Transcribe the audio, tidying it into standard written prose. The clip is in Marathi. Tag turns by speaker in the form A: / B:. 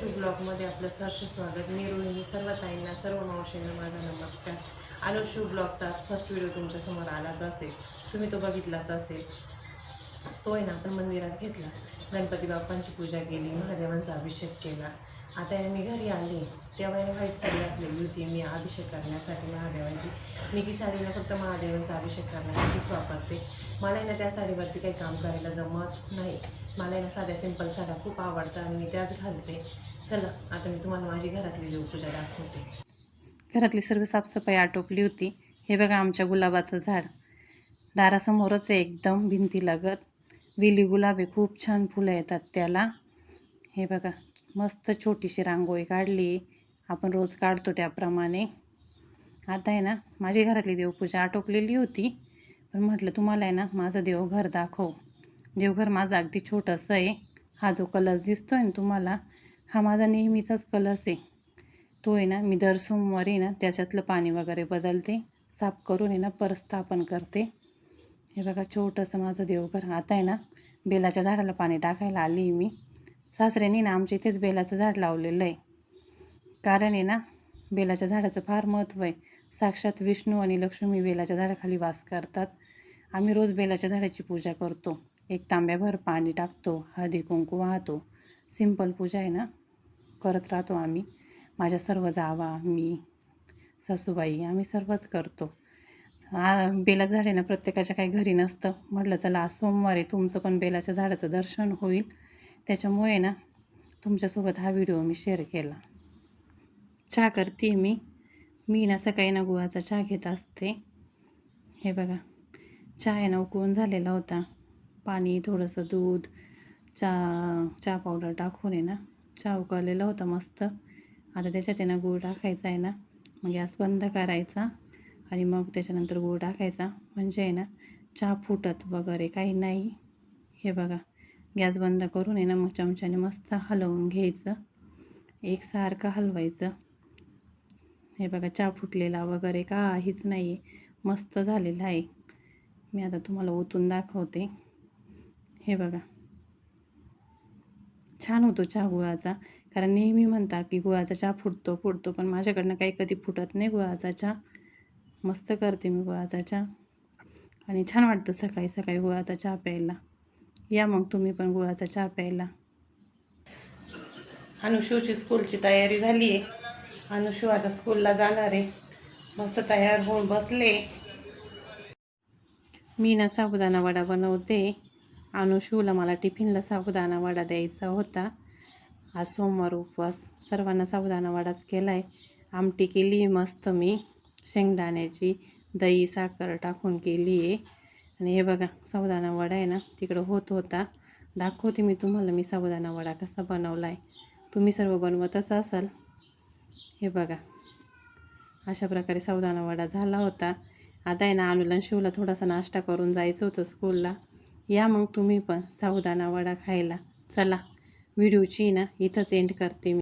A: ब्लॉगमध्ये आपलं सहर्ष स्वागत. मी रोहिणी. सर्व ताईंना, सर्व मावशींना माझा नमस्कार. अनुशू ब्लॉगचा आज फर्स्ट व्हिडिओ तुमच्यासमोर आलाच असेल, तुम्ही तो बघितलाच असेल. तो आहे ना आपण मंदिरात घेतला, गणपती बाप्पांची पूजा केली, महादेवांचा अभिषेक केला. आता मी घरी आले तेव्हा व्हाईट साडी घातलेली होती मी अभिषेक करण्यासाठी महादेवांची. मी ती साडीला फक्त महादेवांचा अभिषेक करण्यासाठीच वापरते. मला ना त्या साडीवरती काही काम करायला जमत नाही. मला ना साध्या सिंपल साड्या खूप आवडतात आणि मी त्याच घालते. चला आता मी तुम्हाला माझी घरातली देवपूजा दाखवते. घरातली सर्व साफसफाई आटोपली होती. हे बघा आमच्या गुलाबाचं झाड दारासमोरच आहे, एकदम भिंतीलगत. वेली गुलाब आहे, खूप छान फुलं येतात त्याला. हे बघा मस्त छोटीशी रांगोळी काढली, आपण रोज काढतो त्याप्रमाणे. आता आहे ना माझी घरातली देवपूजा आटोपलेली होती, पण म्हटलं तुम्हाला आहे ना माझं देवघर दाखव. देवघर माझं अगदी छोटंसं आहे. हा जो कलश दिसतो आहे ना तुम्हाला, हा माझा नेहमीचाच कलश आहे. तो आहे ना मी दर सोमवारी ना त्याच्यातलं पाणी वगैरे बदलते, साफ करून आहे ना परत स्थापन करते. हे बघा छोटंसं माझं देवघर. आता आहे ना बेलाच्या झाडाला पाणी टाकायला आली मी. सासऱ्यानी ना आमच्या इथेच बेलाचं झाड लावलेलं आहे, कारण आहे ना बेलाच्या झाडाचं फार महत्त्व आहे. साक्षात विष्णू आणि लक्ष्मी बेलाच्या झाडाखाली वास करतात. आम्ही रोज बेलाच्या झाडाची पूजा करतो. एक तांब्याभर पाणी टाकतो, हळदी कुंकू वाहतो. सिंपल पूजा आहे ना करत राहतो आम्ही. माझ्या सर्व जावा, मी, सासूबाई आम्ही सर्वच करतो. बेलाचं झाड आहे ना प्रत्येकाच्या काही घरी नसतं. म्हटलं चला आज सोमवारी तुमचं पण बेलाच्या झाडाचं दर्शन होईल, त्याच्यामुळे ना तुमच्यासोबत हा व्हिडिओ मी शेअर केला. चहा करते मी ना सकाळी ना गुळाचा चहा घेत असते. हे बघा चहा आहे ना उकळून झालेला होता. पाणी, थोडंसं दूध, चहा पावडर टाकून आहे ना चहा उकळलेला होता मस्त. आता त्याच्यात आहे ना गूळ टाकायचा आहे ना, मग गॅस बंद करायचा आणि मग त्याच्यानंतर गूळ टाकायचा. म्हणजे आहे ना चहा फुटत वगैरे काही नाही. हे बघा गॅस बंद करून आहे ना मग चमच्याने मस्त हलवून घ्यायचं, एकसारखं हलवायचं. हे बघा चहा फुटलेला वगैरे काहीच नाही आहे, मस्त झालेला आहे. मी आता तुम्हाला ओतून दाखवते. हे बघा छान होतो चहा गुळाचा, कारण नेहमी म्हणतात की गुळाचा चहा फुटतो, पण माझ्याकडनं काही कधी फुटत नाही गुळाचा चहा. मस्त करते मी गुळाचा चहा आणि छान वाटतं सकाळी सकाळी गुळाचा चहा प्यायला. या मग तुम्ही पण गुळाचा चहा प्यायला. अनुशूची स्कूलची तयारी झाली आहे. अनुशू आता स्कूलला जाणार आहे. मस्त तयार होऊन बसले. मी ना साबुदाणा वडा बनवते. अनुशूला मला टिफिनला साबुदाणा वडा द्यायचा होता. आज सोमवार उपवास, सर्वांना साबुदाणा वडाच केला आहे. आमटी केली मस्त मी शेंगदाण्याची, दही साखर टाकून केली आहे. आणि हे बघा साबुदाणा वडा आहे ना तिकडं होत होता. दाखवते मी तुम्हाला मी साबुदाणा वडा कसा बनवला आहे. तुम्ही सर्व बनवतच असाल. हे बघा अशा प्रकारे साबुदाणा वडा झाला होता. आता आहे ना अनुला शिवला थोडासा नाश्ता करून जायचं होतं स्कूलला. या मग तुम्ही पण साबुदाणा वडा खायला. चला व्हिडिओची ना इथंच एंड करते मी.